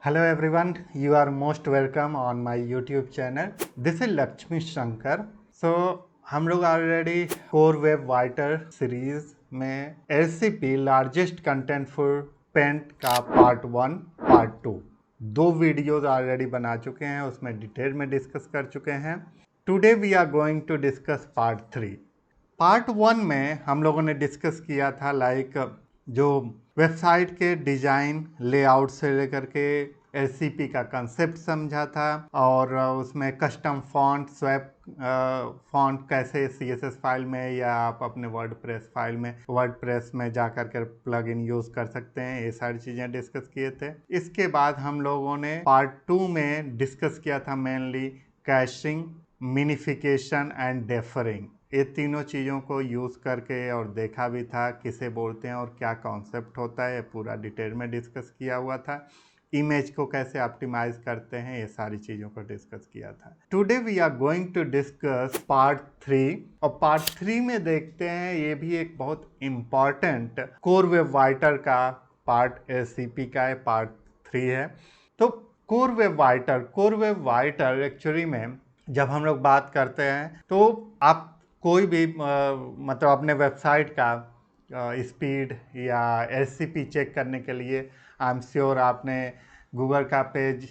Hello everyone, you are most welcome on my YouTube channel. This is Lakshmi Shankar. So हम लोग already core web वाइटर series में LCP largest contentful paint का part 1 part 2 दो videos already बना चुके हैं, उसमें डिटेल में डिस्कस कर चुके हैं. Today we are going to discuss part 3. Part 1 में हम लोगों ने डिस्कस किया था जो वेबसाइट के डिज़ाइन लेआउट से लेकर के LCP का कंसेप्ट समझा था और उसमें कस्टम फॉन्ट स्वैप फॉन्ट कैसे CSS फाइल में या आप अपने वर्डप्रेस में जा कर के प्लगइन यूज़ कर सकते हैं. ये सारी चीज़ें डिस्कस किए थे. इसके बाद हम लोगों ने पार्ट 2 में डिस्कस किया था mainly caching, minification and differing. ये तीनों चीज़ों को यूज़ करके और देखा भी था किसे बोलते हैं और क्या कॉन्सेप्ट होता है, पूरा डिटेल में डिस्कस किया हुआ था. इमेज को कैसे ऑप्टिमाइज करते हैं, ये सारी चीज़ों को डिस्कस किया था. Today we are going to discuss part 3 और पार्ट 3 में देखते हैं ये भी एक बहुत इम्पॉर्टेंट कोर वेब राइटर का पार्ट LCP का है, पार्ट 3 है. तो कोर वेब राइटर एक्चुअली में जब हम लोग बात करते हैं तो आप कोई भी मतलब अपने वेबसाइट का स्पीड या LCP चेक करने के लिए आई एम श्योर आपने गूगल का पेज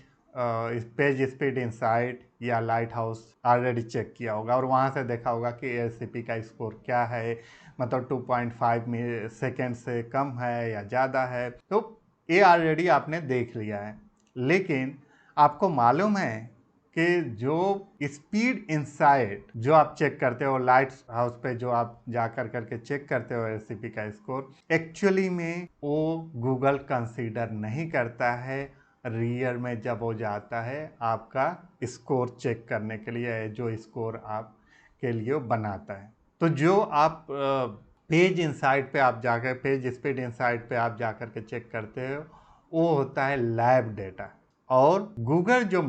स्पीड इनसाइट या लाइट हाउस ऑलरेडी चेक किया होगा और वहाँ से देखा होगा कि LCP का स्कोर क्या है, मतलब 2.5 सेकेंड से कम है या ज़्यादा है. तो ये ऑलरेडी आपने देख लिया है. लेकिन आपको मालूम है कि जो स्पीड इनसाइट जो आप चेक करते हो लाइट हाउस पे, जो आप जा करके चेक करते हो LCP का स्कोर, एक्चुअली में वो गूगल कंसीडर नहीं करता है रियल में जब वो जाता है आपका स्कोर चेक करने के लिए, जो स्कोर आप के लिए बनाता है. तो जो आप पेज इनसाइट पे आप जाकर पेज स्पीड इनसाइट पे आप जाकर के चेक करते हो वो होता है लैब डेटा, और गूगल जो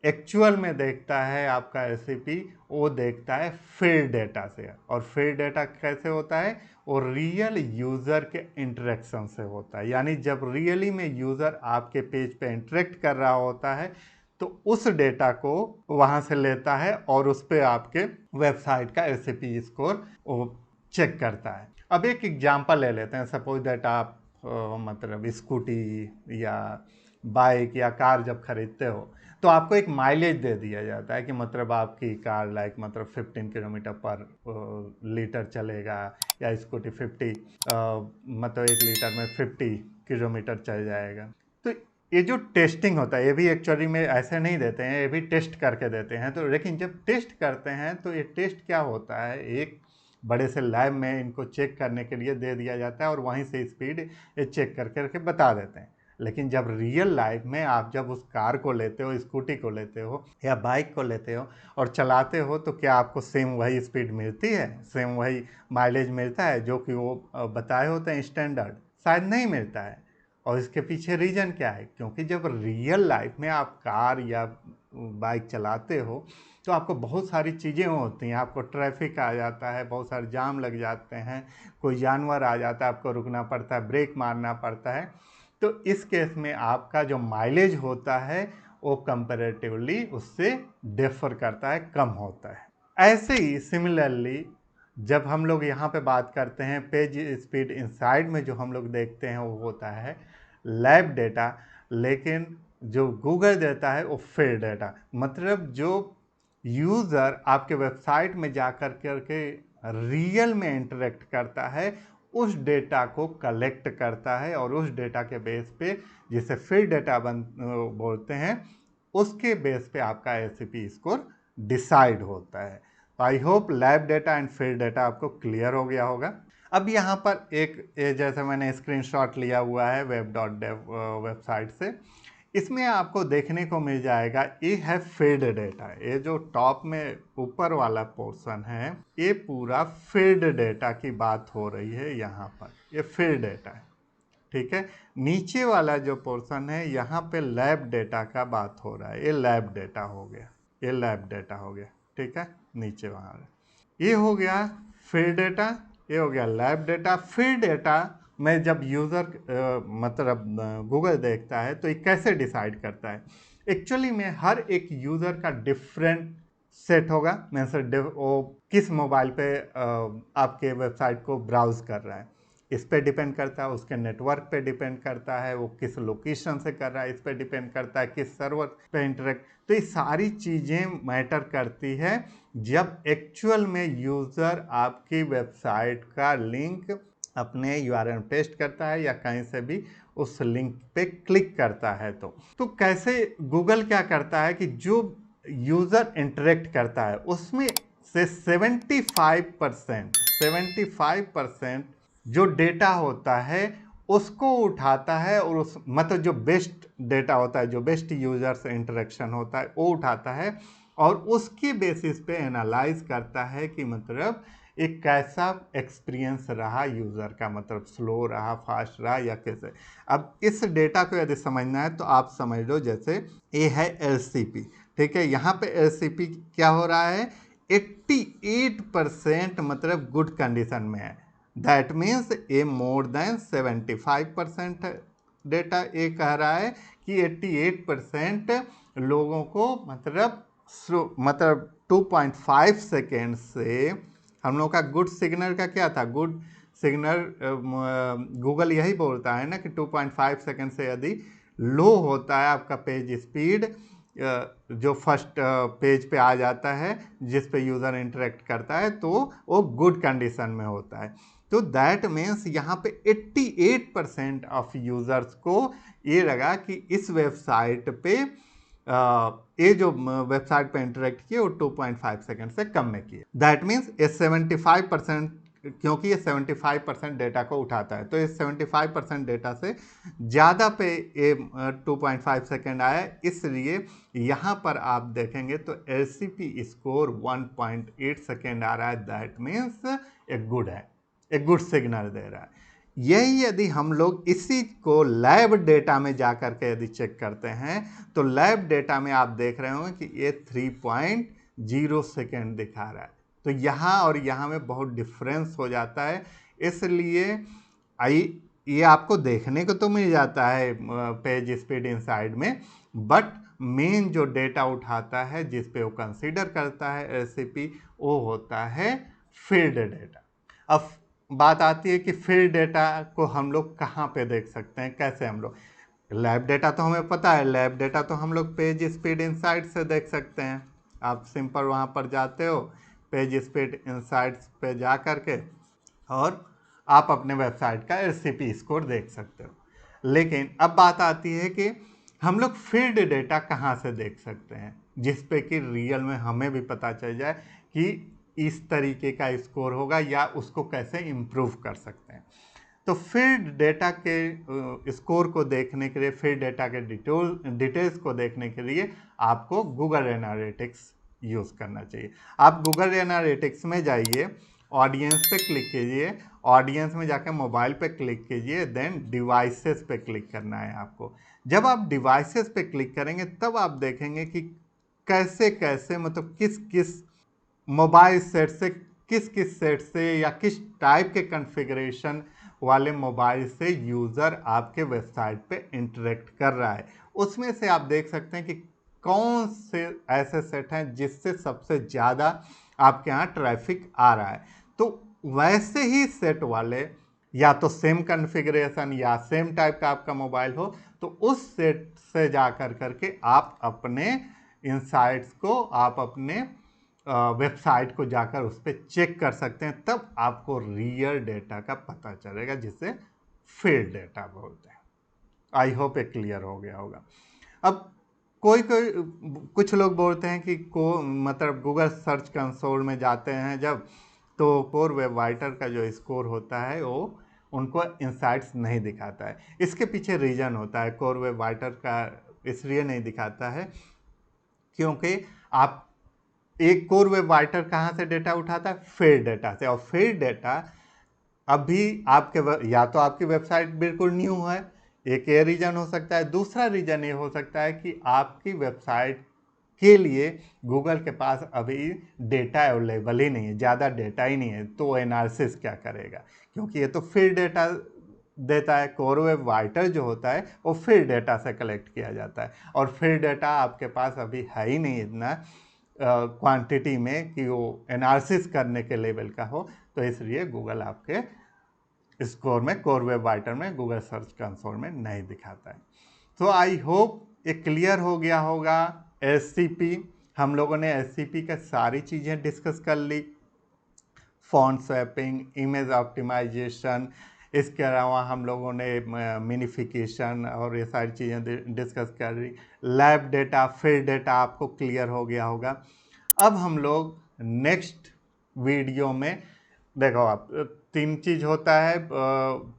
एक्चुअल में देखता है आपका LCP वो देखता है फील्ड डेटा से. और फील्ड डेटा कैसे होता है, वो रियल यूज़र के इंटरेक्शन से होता है. यानी जब रियली में यूज़र आपके पेज पे इंटरेक्ट कर रहा होता है तो उस डेटा को वहाँ से लेता है और उस पर आपके वेबसाइट का LCP स्कोर वो चेक करता है. अब एक एग्जांपल ले लेते हैं. सपोज दैट आप मतलब स्कूटी या बाइक या कार जब खरीदते हो तो आपको एक माइलेज दे दिया जाता है कि मतलब आपकी कार मतलब 15 किलोमीटर पर लीटर चलेगा या स्कूटी 50 मतलब 1 लीटर में 50 किलोमीटर चल जाएगा. तो ये जो टेस्टिंग होता है ये भी एक्चुअली में ऐसे नहीं देते हैं, ये भी टेस्ट करके देते हैं. तो लेकिन जब टेस्ट करते हैं तो ये टेस्ट क्या होता है, एक बड़े से लैब में इनको चेक करने के लिए दे दिया जाता है और वहीं से स्पीड ये चेक करके बता देते हैं. लेकिन जब रियल लाइफ में आप जब उस कार को लेते हो, स्कूटी को लेते हो या बाइक को लेते हो और चलाते हो तो क्या आपको सेम वही स्पीड मिलती है, सेम वही माइलेज मिलता है जो कि वो बताए होते हैं स्टैंडर्ड? शायद नहीं मिलता है. और इसके पीछे रीज़न क्या है, क्योंकि जब रियल लाइफ में आप कार या बाइक चलाते हो तो आपको बहुत सारी चीज़ें होती हैं. आपको ट्रैफिक आ जाता है, बहुत सारे जाम लग जाते हैं, कोई जानवर आ जाता है, आपको रुकना पड़ता है, ब्रेक मारना पड़ता है. तो इस केस में आपका जो माइलेज होता है वो कंपैरेटिवली उससे डिफर करता है, कम होता है. ऐसे ही सिमिलरली जब हम लोग यहाँ पे बात करते हैं पेज स्पीड इनसाइड में जो हम लोग देखते हैं वो होता है लैब डेटा, लेकिन जो गूगल देता है वो फील्ड डेटा. मतलब जो यूज़र आपके वेबसाइट में जा कर के रियल में इंटरेक्ट करता है उस डेटा को कलेक्ट करता है और उस डेटा के बेस पे, जिसे फील्ड डेटा बोलते हैं, उसके बेस पे आपका LCP स्कोर डिसाइड होता है. I hope lab data and field data आपको क्लियर हो गया होगा. अब यहाँ पर जैसे मैंने स्क्रीनशॉट लिया हुआ है web.dev वेबसाइट से, इसमें आपको देखने को मिल जाएगा ये है फील्ड डेटा. ये जो टॉप में ऊपर वाला पोर्शन है ये पूरा फील्ड डेटा की बात हो रही है. यहाँ पर ये फील्ड डेटा है, ठीक है. नीचे वाला जो पोर्शन है यहाँ पे लैब डेटा का बात हो रहा है. ये लैब डेटा हो गया, ये लैब डेटा हो गया, ठीक है. नीचे वहाँ ये हो गया फील्ड डेटा, ये हो गया लैब डेटा. फील्ड डेटा में जब यूज़र मतलब गूगल देखता है तो ये कैसे डिसाइड करता है? एक्चुअली में हर एक यूज़र का डिफरेंट सेट होगा, मीन्स वो किस मोबाइल पे आपके वेबसाइट को ब्राउज़ कर रहा है, इस पे डिपेंड करता है, उसके नेटवर्क पे डिपेंड करता है, वो किस लोकेशन से कर रहा है इस पे डिपेंड करता है, किस सर्वर पे इंटरेक्ट, तो ये सारी चीज़ें मैटर करती है जब एक्चुअल में यूज़र आपकी वेबसाइट का लिंक अपने यूआरएल पेस्ट करता है या कहीं से भी उस लिंक पे क्लिक करता है। तो कैसे गूगल क्या करता है कि जो यूज़र इंटरेक्ट करता है उसमें से 75% जो डेटा होता है उसको उठाता है और उस मतलब जो बेस्ट डेटा होता है, जो बेस्ट यूजर से इंटरेक्शन होता है वो उठाता है और उसकी बेसिस पे एनालाइज करता है कि मतलब एक कैसा एक्सपीरियंस रहा यूज़र का, मतलब स्लो रहा, फास्ट रहा या कैसे। अब इस डेटा को यदि समझना है तो आप समझ लो जैसे ये है LCP, ठीक है। यहाँ पे LCP क्या हो रहा है, 88% मतलब गुड कंडीशन में है। That means A more than 75% data ये कह रहा है कि 88% लोगों को मतलब 2.5 सेकेंड से हम लोग का गुड सिग्नल का क्या था, गुड सिग्नल गूगल यही बोलता है ना कि 2.5 सेकेंड से यदि लो होता है आपका पेज स्पीड, जो फर्स्ट पेज पे आ जाता है जिस पे यूज़र इंटरेक्ट करता है तो वो गुड कंडीशन में होता है। तो दैट मीन्स यहाँ पे 88% ऑफ यूज़र्स को ये लगा कि इस वेबसाइट पे ये जो वेबसाइट पे इंटरेक्ट किए वो 2.5 सेकेंड से कम में किए। दैट मीन्स ये 75%, क्योंकि ये 75% डेटा को उठाता है तो ये 75% डेटा से ज़्यादा पे ये 2.5 सेकेंड आया, इसलिए यहाँ पर आप देखेंगे तो LCP स्कोर 1.8 सेकेंड आ रहा है। दैट मीन्स एक गुड है, एक गुड सिग्नल दे रहा है। यही यदि हम लोग इसी को लैब डेटा में जाकर के यदि चेक करते हैं तो लैब डेटा में आप देख रहे होंगे कि ये 3.0 सेकेंड दिखा रहा है। तो यहाँ और यहाँ में बहुत डिफरेंस हो जाता है, इसलिए ये आपको देखने को तो मिल जाता है पेज स्पीड इनसाइड में, बट मेन जो डेटा उठाता है जिस पे वो कंसीडर करता है LCP वो होता है फील्ड डेटा। अब बात आती है कि फील्ड डेटा को हम लोग कहाँ पे देख सकते हैं, कैसे हम लोग, लैब डेटा तो हमें पता है, लैब डेटा तो हम लोग पेज स्पीड इनसाइट से देख सकते हैं। आप सिंपल वहाँ पर जाते हो, पेज स्पीड इनसाइट्स पे जा कर के और आप अपने वेबसाइट का LCP स्कोर देख सकते हो। लेकिन अब बात आती है कि हम लोग फील्ड डेटा कहाँ से देख सकते हैं जिस पे कि रियल में हमें भी पता चल जाए कि इस तरीके का स्कोर होगा या उसको कैसे इम्प्रूव कर सकते हैं। तो फील्ड डेटा के स्कोर को देखने के लिए, फील्ड डेटा के डिटेल्स को देखने के लिए आपको गूगल एनालिटिक्स यूज़ करना चाहिए। आप गूगल एनालिटिक्स में जाइए, ऑडियंस पे क्लिक कीजिए, ऑडियंस में जाकर मोबाइल पे क्लिक कीजिए, देन डिवाइसेस पे क्लिक करना है आपको। जब आप डिवाइसेस पे क्लिक करेंगे तब आप देखेंगे कि कैसे कैसे मतलब किस किस मोबाइल सेट से, किस किस सेट से या किस टाइप के कॉन्फ़िगरेशन वाले मोबाइल से यूज़र आपके वेबसाइट पे इंटरेक्ट कर रहा है। उसमें से आप देख सकते हैं कि कौन से ऐसे सेट हैं जिससे सबसे ज़्यादा आपके यहाँ ट्रैफिक आ रहा है। तो वैसे ही सेट वाले या तो सेम कॉन्फ़िगरेशन या सेम टाइप का आपका मोबाइल हो तो उस सेट से जा कर करके आप अपने इनसाइट्स को, आप अपने वेबसाइट को जाकर उस पर चेक कर सकते हैं, तब आपको रियल डेटा का पता चलेगा जिसे फील्ड डेटा बोलते हैं। आई होप ये क्लियर हो गया होगा। अब कोई कोई कुछ लोग बोलते हैं कि मतलब गूगल सर्च कंसोल में जाते हैं जब, तो कोर वेब वाइटर का जो स्कोर होता है वो उनको इंसाइट्स नहीं दिखाता है। इसके पीछे रीज़न होता है, कोर वेब वाइटर का इसलिए नहीं दिखाता है क्योंकि आप एक कोर वेब राइटर कहाँ से डेटा उठाता है, फील्ड डेटा से, और फील्ड डेटा अभी आपके या तो आपकी वेबसाइट बिल्कुल न्यू है, एक ये रीज़न हो सकता है। दूसरा रीज़न ये हो सकता है कि आपकी वेबसाइट के लिए गूगल के पास अभी डेटा अवेलेबल ही नहीं है, ज़्यादा डेटा ही नहीं है, तो एनालिसिस क्या करेगा, क्योंकि ये तो फील्ड डेटा देता है। कोर वेब राइटर जो होता है वो फिर डेटा से कलेक्ट किया जाता है, और फिर डेटा आपके पास अभी है ही नहीं इतना क्वांटिटी में कि वो एनालिसिस करने के लेवल का हो, तो इसलिए गूगल आपके स्कोर में, कोर वेब राइटर में, गूगल सर्च कंसोल में नहीं दिखाता है। तो आई होप ये क्लियर हो गया होगा। एससीपी, हम लोगों ने एससीपी का सारी चीज़ें डिस्कस कर ली, फॉन्ट स्वैपिंग, इमेज ऑप्टिमाइजेशन, इसके अलावा हम लोगों ने मिनिफिकेशन और ये सारी चीज़ें डिस्कस कर रही। लैब डेटा, फिर डेटा आपको क्लियर हो गया होगा। अब हम लोग नेक्स्ट वीडियो में, देखो आप, तीन चीज़ होता है,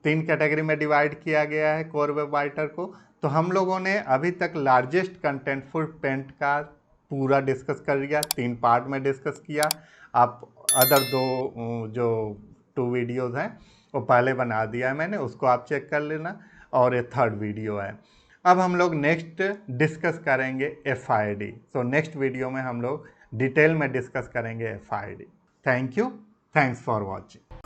तीन कैटेगरी में डिवाइड किया गया है कोर वेब राइटर को। तो हम लोगों ने अभी तक लार्जेस्ट कंटेंटफुल पेंट का पूरा डिस्कस कर लिया, 3 पार्ट में डिस्कस किया। आप अदर 2 जो 2 वीडियोज़ हैं वो पहले बना दिया है मैंने, उसको आप चेक कर लेना, और ये 3rd वीडियो है। अब हम लोग नेक्स्ट डिस्कस करेंगे FID। सो नेक्स्ट वीडियो में हम लोग डिटेल में डिस्कस करेंगे FID। Thank you, thanks for watching.